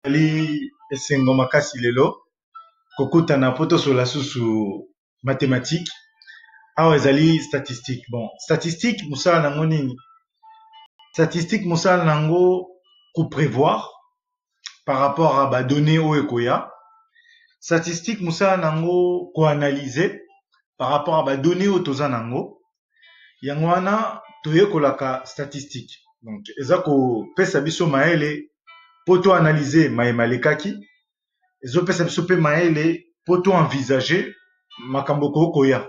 Ali esengo makasi lelo kokutana poto sola susu mathématique awa ezali statistique. Bon, statistique musala nango nini? Statistique musala nango ko prévoir par rapport à ba données oyo ekoya. Statistique musala nango ko analyser par rapport à ba données oyo toza nango. Yango wana toyekolaka statistique. Donc eza ko pesa biso maele poto analyser mayema lekaki. Ezopesa biso pe maele poto envisager makambo koya.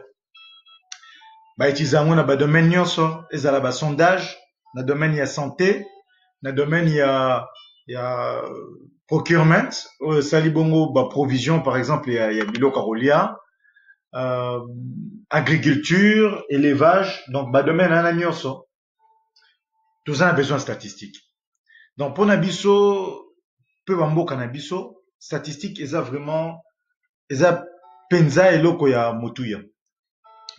Ba utiliser yango na ba domaine nyonso, ezala ba sondage, na domaine ya santé, na domaine ya procurement, sali bongo ba provision par exemple ya biloko kolia, agriculture, élevage, donc ba domaine ana nyonso. Tout ça a besoin de statistiques. Donc pour na biso pe bamboka na biso, statistique eza vraiment eza penza eloko ya motuya.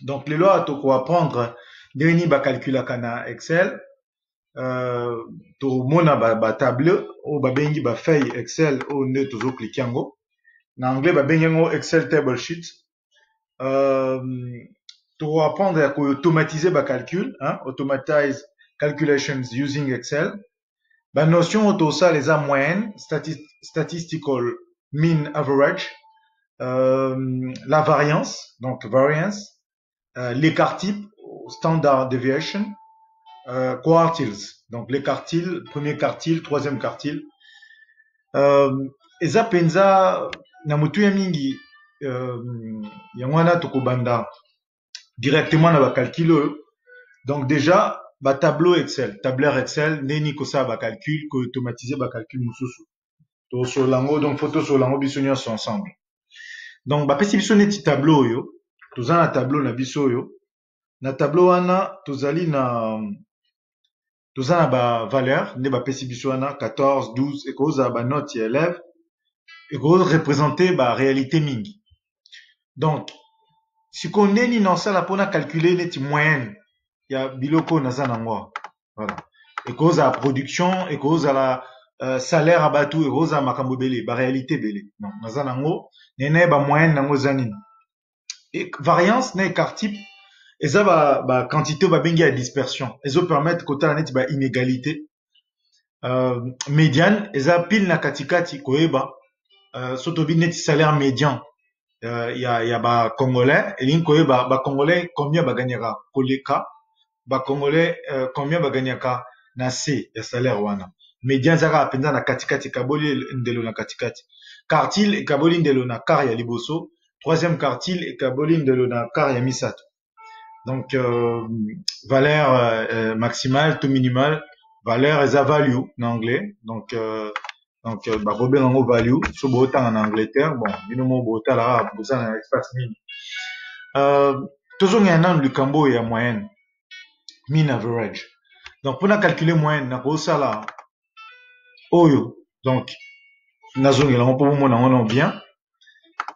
Donc lelo atoko apprendre ndeni ba calculaka na Excel, to mona ba tableau o ba bengi ba feuille Excel o nde tozo cliquer yango. Na anglais ba bengi yango Excel table sheet. To apprendre à automatiser ba calcul, hein, automatize calculations using Excel. La notion auto ça les a moyenne, statistical mean average, la variance, donc variance, l'écart type, standard deviation, quartiles, donc les quartiles, premier quartile, troisième quartile. Eza penza na mutu ya mingi yangwana tokobanda directement na ba calcul. Donc déjà ba tableau Excel, tableur Excel, neni kosa ba calcul, ko automatiser ba calcul mususu. To solango donc photo solango biso nyonso ensemble. Donc ba pesi biso neti tableau yo, toza na tableau na biso yo. Na tableau wana tozali na toza na ba valeur, ne ba pesi biso wana 14, 12 et koza ba note ya élève et ko représenter ba réalité mingi. Donc si ko neni na sala pona calculer neti moyenne ya biloko naza nango. Voilà. Et cause à production, et cause à la salaire à batou, et cause à makambo belé, ba réalité belé. Non, naza nango, nene ba moyenne nango zanin. Et variance ne écart type, et ça ba quantité ba bengi à dispersion. Et ça permettre kota net ba inégalité. Médiane, et ça pile na katikati koeba, soto bi net salaire médian. Ya ba congolais, et l'in koeba ba congolais combien ba gagnera koleka. Ba congolais combien ba gagnaka na C ya salaire wana. Médian zaka apenza na katikati kaboli ndelo na katikati. Quartile et kaboli ndelo na quart ya liboso. Troisième quartile et kaboli ndelo na quart ya misato. Donc valeur maximale to minimale, valeur eza value en anglais. Donc ba robé nango value so bota en Angleterre. Bon, bino mo bota la boza na espace nini. Toujours ngana lukambo ya moyenne. Mean average. Donc, pour calculer moyenne, na ko sala oyo. Donc, nazongela on peut mona on bien.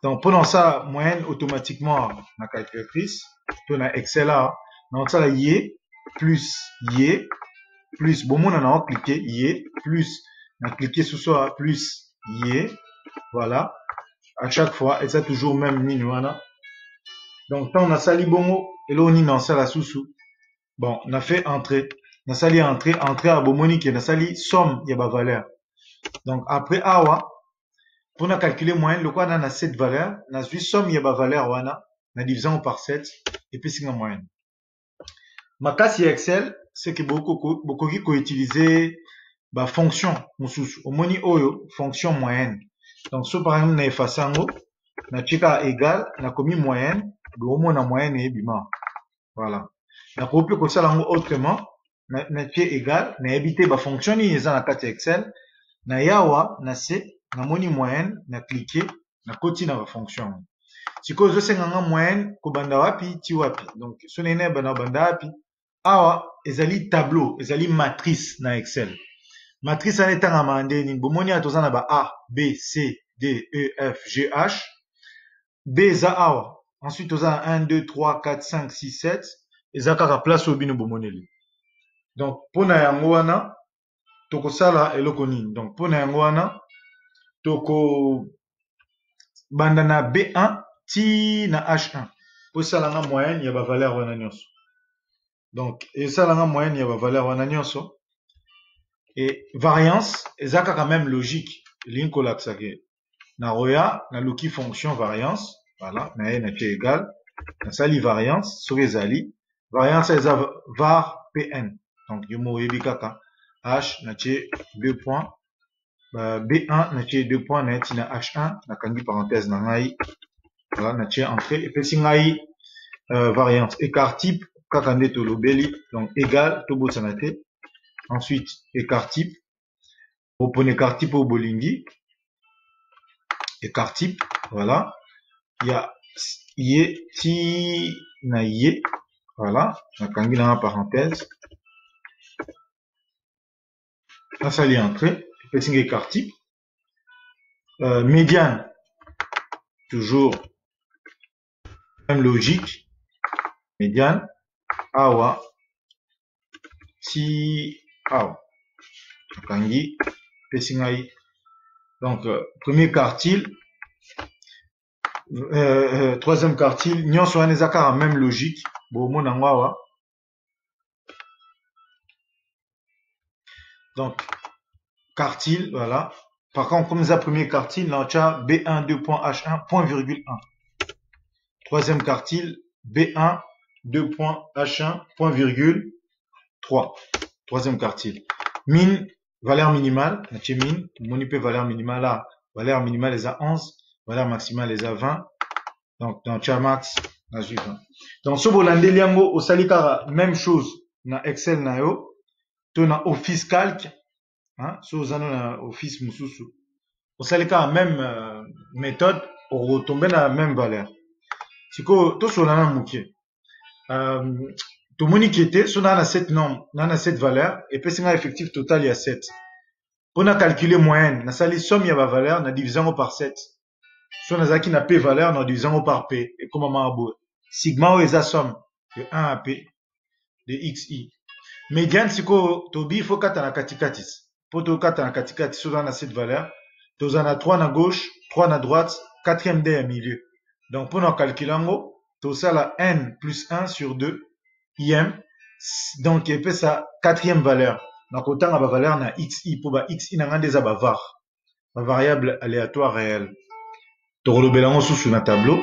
Donc, pour ça moyenne automatiquement na calculatrice, to na Excel là, na sala y plus y plus bon mona na cliquer y plus na cliquer sur ça plus y. Voilà. À chaque fois et ça toujours même mine wana. Donc, quand on a sali bongo et là on y na sala sous. Bon, on a fait entrée. On a sali entrée à bomonique, on a sali somme, il y a ba valeur. Donc, après, awa, pour na calculer moyenne, le quoi, on a 7 valeurs. On a suivi somme, il y a ba valeur, wana. On a divisé par 7. Et puis, c'est la moyenne. Ma casse Excel, c'est que beaucoup qui ko utiliser, ba fonction, au moni oyo, fonction moyenne. Donc, so, par exemple, on a effacé en haut, on a chika égal, on a commis moyenne, le homo na moyenne et bima. Voilà. Na copie comme ça lango autrement na pied égal na habiter ba fonction ni eza na carte Excel na yawa na c na moni moyenne na cliquer na koti na ba fonction siko zo senga moyenne ko banda wapi ti wapi. Donc so nene bana banda wapi awa ezali tableau ezali matrice na Excel. Matrice ana etanga mande ni bomoni atoza na ba a b c d e f g h. B za awa ensuite oza 1 2 3 4 5 6 7 ezaka ka place au bino bomoneli. Donc pona yango wana tokosala eloko nini. Donc pona yango wana toko banda na B1 ti na H1 pour ça la moyenne il y a ba valeur wana nyonso. Donc et ça la moyenne il y a ba valeur wana nyonso et variance ezaka quand même logique linkola tsake na roya na luki fonction variance voilà na na qui est égal na sali variance sur ezali variance eza var pn donc yomo yebi kaka h na tie 2 points B1 na tie 2 points na tina H1 na kangi parenthèse na ngai voilà na tie entrée et puis ngai variance écart type kaka nde tolobeli donc égal to bosana te ensuite écart type opone écart type au bolingi écart type voilà il y a yé ti na yé voilà na kangi na parenthèse na sali entrée et puis écart type médiane toujours même logique médiane awa ti awa kangi pesingai donc premier quartile troisième quartile nyonso wana ezaka en même logique bon nango awa donc quartile voilà par contre comme ça premier quartile là tu as B1 2.H1 point virgule 1 troisième quartile B1 2.H1 point virgule 3 troisième quartile min valeur minimale tu min monipe valeur minimale là valeur minimale est à 11 valeur maximale est à 20 donc dans max na suivant donc so bolande liango osali kaka même chose na Excel na yo to na Office Calc hein so ozana na Office mususu osali kaka même méthode pour retomber na même valeur siko to solana muke tomoni kete so na 7 nombre na 7 valeur et puis singa effectif total il y a 7 pour na calculer moyenne na sali somme ya ba valeur na division par 7 so na zaki na p valeur na division par p et comme mabo sigma o eza somme de 1 à p de xi médiane siko tobi il faut kata na katikati pour to kata na katikati so na 7 valeur to za na 3 na gauche 3 na droite quatrième dé à milieu donc pour na calculer ngo to ça la n plus 1 sur 2 im donc et puis ça quatrième valeur na kotanga ba valeur na xi pour ba xi na ngande za ba var ba variable aléatoire réelle to rolobela ngo sous na tableau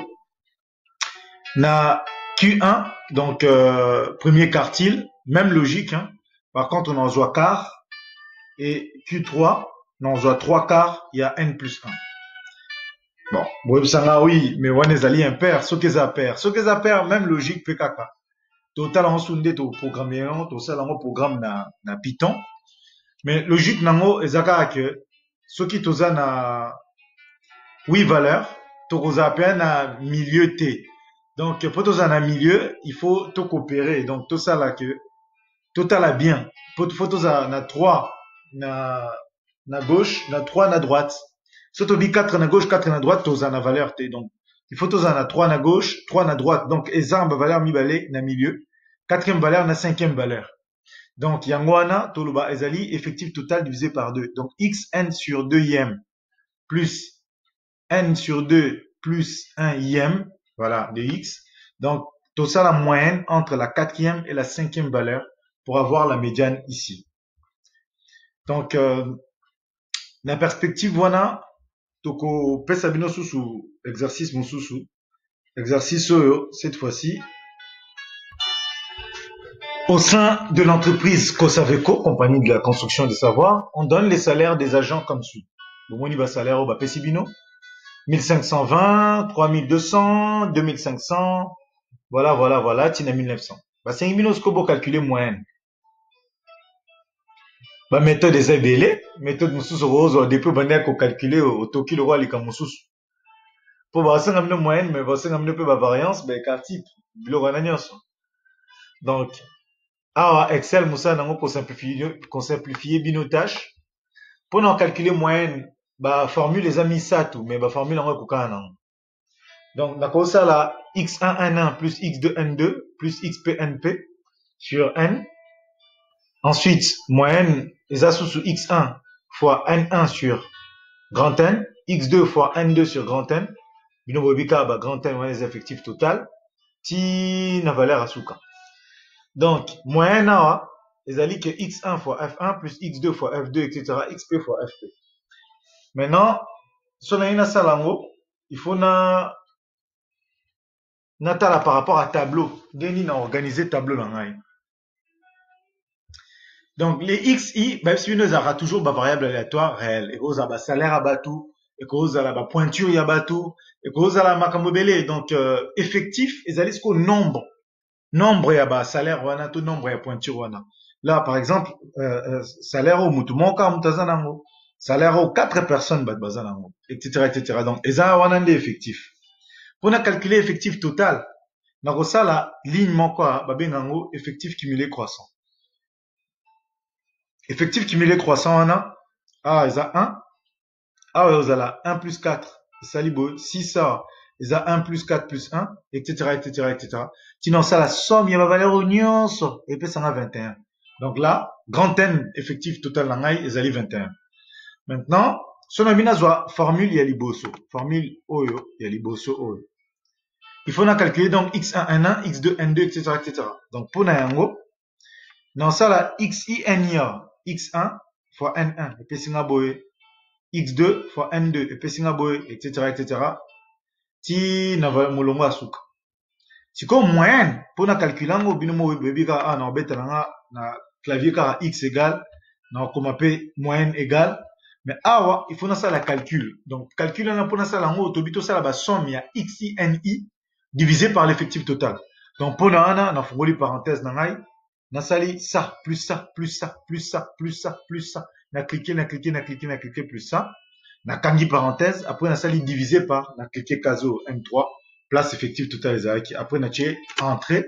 na q1 donc premier quartile même logique hein. Par contre on en voit quart et q3 on en voit 3 quarts il y a n plus 1 bon web sanga oui mais on est allé impair ce que ça pair même logique pkk total en sunde to programmer to sala ngo programme na Python mais logique nango ezaka que ce qui toza na 8 valeurs to koza pe na milieu t donc pour toza na milieu il faut to coopérer donc tout ça là que total a bien pour toza na 3 na gauche na 3 na droite surtout bi 4 na gauche 4 na droite toza na valeur t donc il faut toza na 3 na gauche 3 na droite donc ezamba valeur mibale na milieu quatrième valeur na cinquième valeur donc yango wana toloba ezali effectif total divisé par 2 donc xn sur 2 im plus n sur 2 plus 1 im voilà de x donc tout ça la moyenne entre la quatrième et la cinquième valeur pour avoir la médiane ici donc la perspective wana toko pesa bino susu exercice mususu exercice oyo cette fois-ci au sein de l'entreprise Cosaveco, compagnie de la construction des savoirs, on donne les salaires des agents comme suit. Le moniba salaire au Pesibino, 1520, 3200, 2500, voilà, tina 1900. Bah, 5000 scobo calculer moyenne. Bah, méthode des ABL, méthode moussous rose, depuis bande ko calculer au toki le roi les kamoussous. Pour bah, 5000 moyenne, mais bah, 5000 peu variance, bah, car type, bilo ranagnos. Donc, ah, Excel, Moussa, pour simplifier bino tâche. Pour nous calculer moyenne, bah, formule les amis ça tout, mais bah, formule en vrai, donc, d'accord, ça là, x1 n1 plus x2 n2 plus xp np sur n. Ensuite, moyenne, les assous sous x1 fois n1 sur grand N, x2 fois n2 sur grand N, bino bika ba grand N wana les effectifs total, ti na valeur asuka. Donc, moyenne awa, ezali que x1 fois f1 plus x2 fois f2, etc., xp fois fp. Maintenant, si on a une salango, il faut na tala par rapport à tableau. Geni na organiser tableau langai. Donc, les xi, ben, si nous aura toujours ba variable aléatoire réelle. Et cause ba salaire à batou, et cause la ba pointure ya batou, et cause la makamobele. Donc, effectif, ezali ce nombre. Nombre ya ba salaire wana, tout nombre ya pointure wana. Là, par exemple, salaire au mutumoka mutazanango. Salaire aux 4 personnes, etc., etc. Donc, eza wana nde effectif. Pour calculer effectif total, na la ligne moko babengango effectif cumulé croissant. Effectif cumulé croissant wana, eza 1, ozala 1 plus 4, salibo 6 eza 1 plus 4 plus 1, etc., etc., etc. Sinon, ça la somme, il y a ma valeur nyonso, et puis ça a 21. Donc là, grand N effectif total nangai, ezali 21. Maintenant, si on a mis formule ya liboso, formule oyo ya liboso oyo. Il faut calculer donc x1 n1, x2 n2, etc., etc. Donc pour nayango, dans ça la xi nia, x1 fois n1 et puis singa boye, x2 fois n2 et puis singa boye, etc., etc. Ti na molongo asuka. Si comme moyenne pour na calculer ngo binomo bebika na obeta na clavier car x égale na komape moyenne égale. Mais awa, il faut ça la calcul. Donc, calcul, on a pour ça la tobito ça la somme, il y a xi, ni, divisé par l'effectif total. Donc, pour na on a fait parenthèse, na sali ça, plus ça, plus ça, plus ça, plus ça, plus ça. Na cliqué, plus ça. Na kangi parenthèse, après na sali divisé par, na cliqué caso M3, place effectif total, après na tché entrée.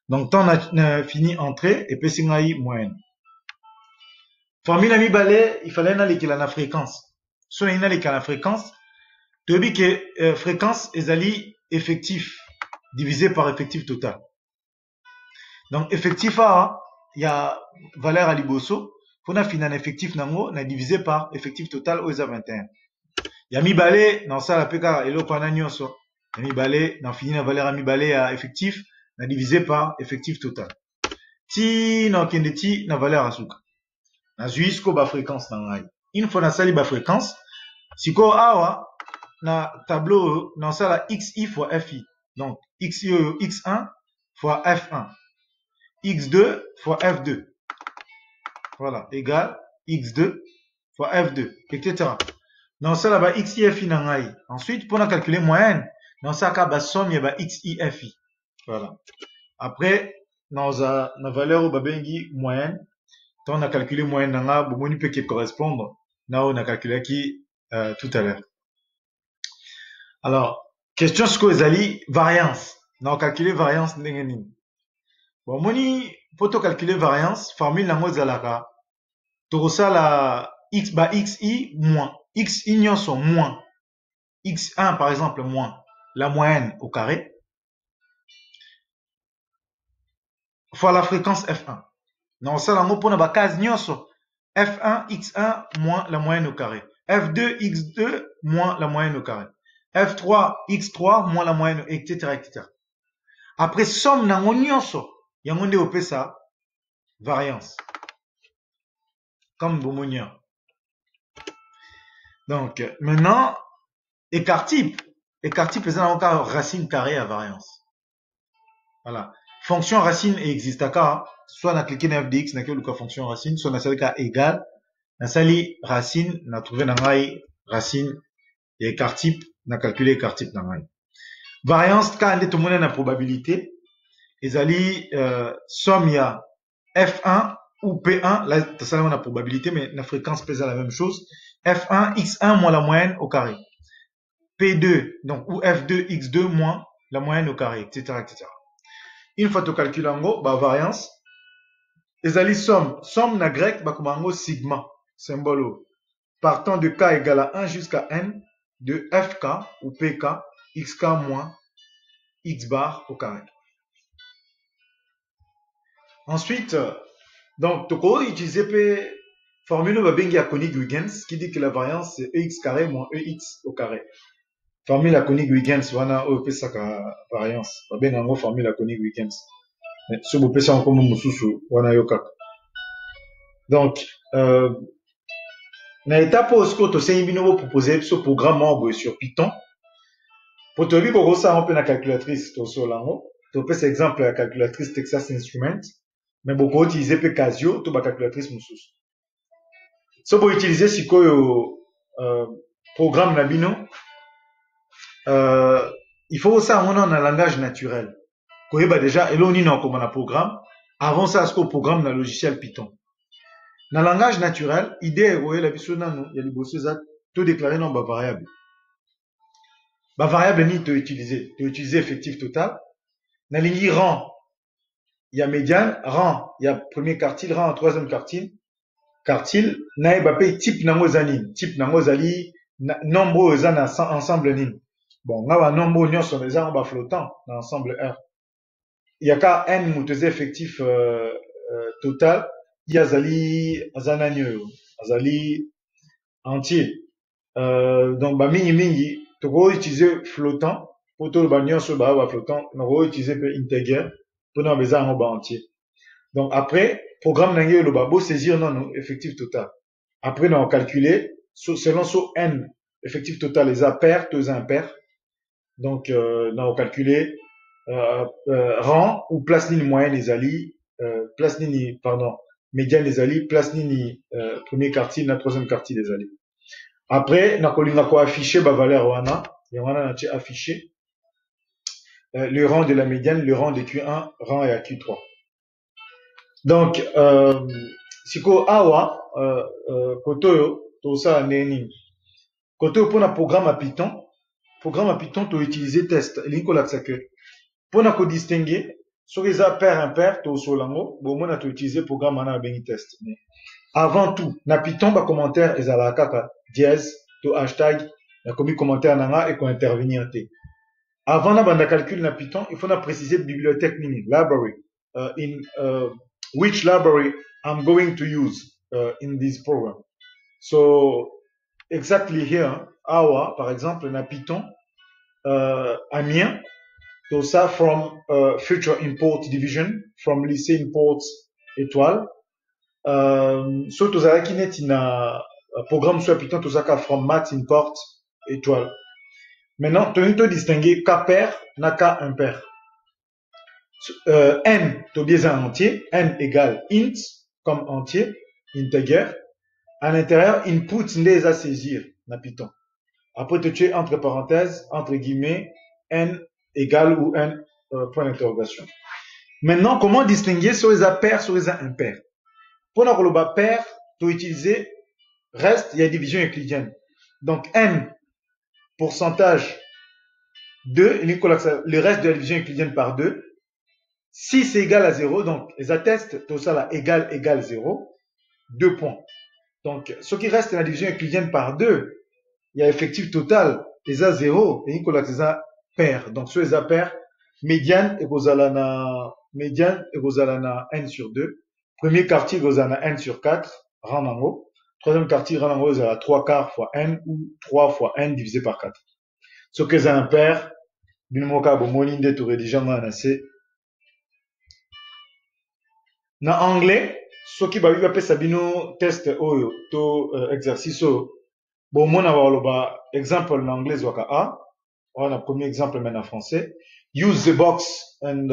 Donc, tant na fini entrée, et puis c'est moyenne. Formule ami balai, il fallait aller la fréquence. Si on a la fréquence, tu dis que fréquence est ali effectif divisé par effectif total. Donc effectif A, il y a valeur à liboso, pour na fin un effectif nango, na divisé par effectif total au 21. Il y a mi balai dans ça la PK et l'autre en nyonso. Il y a mi balai dans fini la valeur à mi balai à effectif, na divisé par effectif total. Ti na kendeti na valeur à souk. Na jusqu'au bas fréquence nangai. Une fois na sali bas fréquence, siko awa na tableau na sala xi fois fi. Donc xi x1 fois f1, x2 fois f2. Voilà, égal x2 fois f2, etc. Dans ça là-bas xi fi nangai. Ensuite pour na calculer moyenne, dans ça ka ba somme ya ba xi fi. Voilà. Après dans na valeur au babengi moyenne. On a calculé moyenne nanga, bon, peut qui correspondre. Là, on a calculé qui tout à l'heure. Alors, question ce que zali variance. On a calculé variance n'engeni. Bon, moni pour calculer variance, formule nango zalaka. Torosa la x ba xi moins x union sont moins x1 par exemple moins la moyenne au carré fois la fréquence f1. Non, ça la pour na case nyonso f1 x1 moins la moyenne au carré, f2 x2 moins la moyenne au carré, f3 x3 moins la moyenne, etc., etc. Après somme nango nyonso yango nde opé ça variance comme bomonia. Donc maintenant écart type est encore racine carrée à variance. Voilà. Fonction racine existe à soit na cliquer na f de x na que fonction racine, soit na salika égal na sali racine na trouvé na ngai racine et écart type na calculer écart type na ngai. Variance ka ande tomona na probabilité ezali somme ya f1 ou p1 là ça la probabilité mais la fréquence pèse la même chose. f1 x1 moins la moyenne au carré. p2 donc ou f2 x2 moins la moyenne au carré, etc., etc. Une fois tu calcules en gros, bah variance, ezali somme na grec, bah comme en gros sigma, symbole, partant de k égale à 1 jusqu'à n, de fk ou pk, xk moins x bar au carré. Ensuite, donc tu peux utiliser Formule va bengi à Koenig-Huygens qui dit que la variance c'est EX carré moins EX au carré. Formule à Koenig-Huygens, wana OP ça variance. Va bengi en formule à Koenig-Huygens. Ce beau pesa encore mon sous wana yoka. Donc, na étape où ce que tu sais bino proposer ce programme sur Python. Pour te dire que ça on peut la calculatrice to so lango. Tu peux exemple la calculatrice Texas Instruments, mais beaucoup utiliser pe Casio to ba calculatrice mususu. So pour utiliser sikoyo programme na bino il faut ça on a un langage naturel. Koyeba déjà elo ni na comme un programme avant ça ce programme na logiciel Python. Dans le langage naturel, idée est la biso nano, il y a les bosses tout déclaré non ba variable. Ba variable ni tu utiliser effectif total. Dans l'ingi rang, il y a médiane, rang, il y a premier quartile, rang, troisième quartile. Quartile, na ba pe type nango zani, type nango zali nombre zana ensemble nin. Bon, nga ba nombre nyonso les en ba flottant dans ensemble R. Il y a ka n muteze effectif total. Il y a azali entier. Donc, bah, mingi, tu peux utiliser flottant, pour tout le bagnon sur bah, flottant, on va utiliser integer, pour nous besoin en bas entier. Donc, après, programme n'engage le babo saisir non, effectif total. Après, on va calculer, selon so n, effectif total, les impairs, deux impairs. Donc, on va calculer, rang ou place ligne moyenne les alliés, place ligne, pardon, médiane les alliés, place nini premier quartile, la troisième quartile des alliés. Après, na ko afficher ba valeur wana, et wana na afficher le rang de la médiane, le rang de Q1, rang et à Q3. Donc siko awa koto to ça neni. Koto pour un programme à Python to utiliser test, linko la que pour na ko distinguer sur les pair impair to solango, bon moi na to utiliser programme ana bengi test. Mais avant tout, na Python ba commentaire ezala kaka dièse to hashtag na komi commentaire nanga et ko intervenir té. Avant na banda calcul na Python, il faut na préciser bibliothèque nini, library, in which library I'm going to use in this program. So exactly here, awa par exemple na Python Amiens to ça from future import division from lycée import étoile. So to za ki net na programme sur Python to ça from math import étoile. Maintenant, tu dois distinguer K pair na K impair. N, tu bien un entier, N égale int comme entier, integer. À l'intérieur, input n'est à saisir na Python. Après, tu es entre parenthèses, entre guillemets, N égale ou N point d'interrogation. Maintenant, comment distinguer sur les pairs, sur les impairs? Pour le pair, tu utiliser reste, il y a division euclidienne. Donc, N pourcentage 2, le reste de la division euclidienne par 2. Si c'est égal à 0, donc les attestent, tout ça là, égal 0, 2 points. Donc, ce qui reste dans la division euclidienne par 2, il y a effectif total, les a 0, et les a pair. Donc, sur les a pair, médiane égale à n sur 2. Premier quartier égale à n sur 4, rang en haut. Troisième quartier, rang en haut, égale à 3 quarts fois n, ou 3 fois n divisé par 4. Ce que c'est un pair, binomoka bomolinde to rédiger en assez. Na anglais, ce qui va appeler sabino test oyo to exercice bon mon avoir exemple en anglais zoka a. On a premier exemple maintenant en français. Use the box and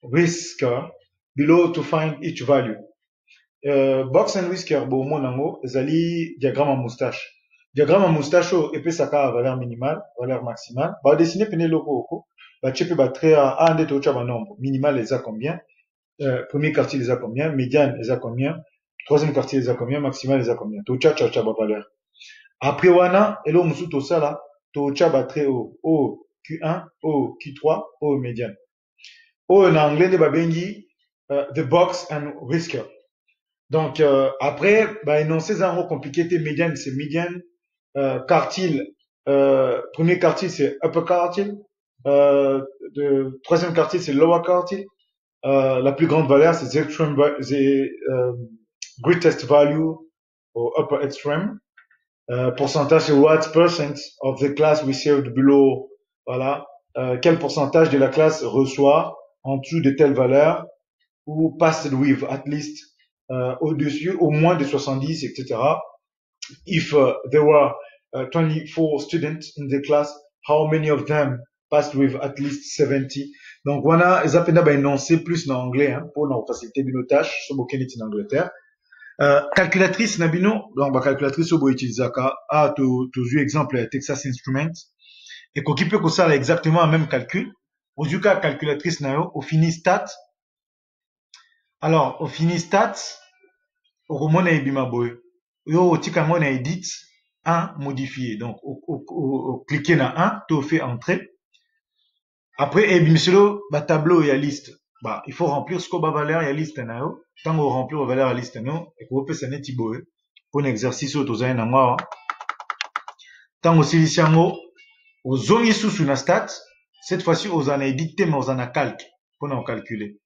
whisker below to find each value. Box and whisker bon mon nango zali diagramme en moustache. Diagramme en moustache et puis ça a valeur minimale, valeur maximale. Bah dessiner pene loco bah tu peux battre à un des taux de nombre. Minimal les a combien? Premier quartier les a combien? Médiane les a combien? Troisième quartier les a combien? Maximal les a combien? Taux cha valeur. Après wana et là musu to ça là taux cha battre au Q1, au Q3, au médiane. Au en anglais de babengi the box and whisker. Donc après bah énoncer ça en compliqué tes médiane c'est médiane, quartile premier quartile c'est upper quartile. Troisième quartile c'est lower quartile. La plus grande valeur, c'est greatest value au upper extreme. Pourcentage, c'est what percent of the class received below. Voilà. Quel pourcentage de la classe reçoit en dessous de telle valeur ou passed with at least au-dessus, au moins de 70, etc. If there were 24 students in the class, how many of them passed with at least 70? Donc, voilà, ils appellent énoncé plus en anglais, hein, pour nous faciliter nos tâches, sur lequel est en Angleterre. Calculatrice, nabino, donc, calculatrice, au utiliser tu exemple, Texas Instruments, et qu'on peut ça exactement le même calcul. Au cas calculatrice, au fini stat. Alors, au fini stat, au roman ebima boy. Yo, tika mon edit, 1 modifié. Donc, cliquer na 1, tu fais entrer. Après, ebimselo, bah, tableau et liste. Bah, il faut remplir ce qu'on va valeur et liste na yo. Tant qu'on remplit la valeur et liste na yo, et qu'on peut s'en être boy. Pour un exercice, au tozaï na moi. Tant aussi, ici, aux zones sous na stat, cette fois-ci, aux en édité, mais aux en a calque. Pour nous calculer.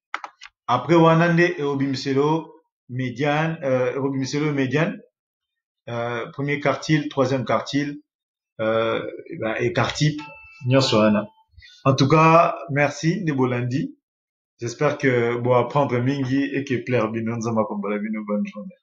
Après, wanande et obimselo, médiane, médiane. Premier quartile, troisième quartile, et quartile, en tout cas, merci, Nebolandi. J'espère que bon apprendre mingi et que plaire bien, nous bonne journée.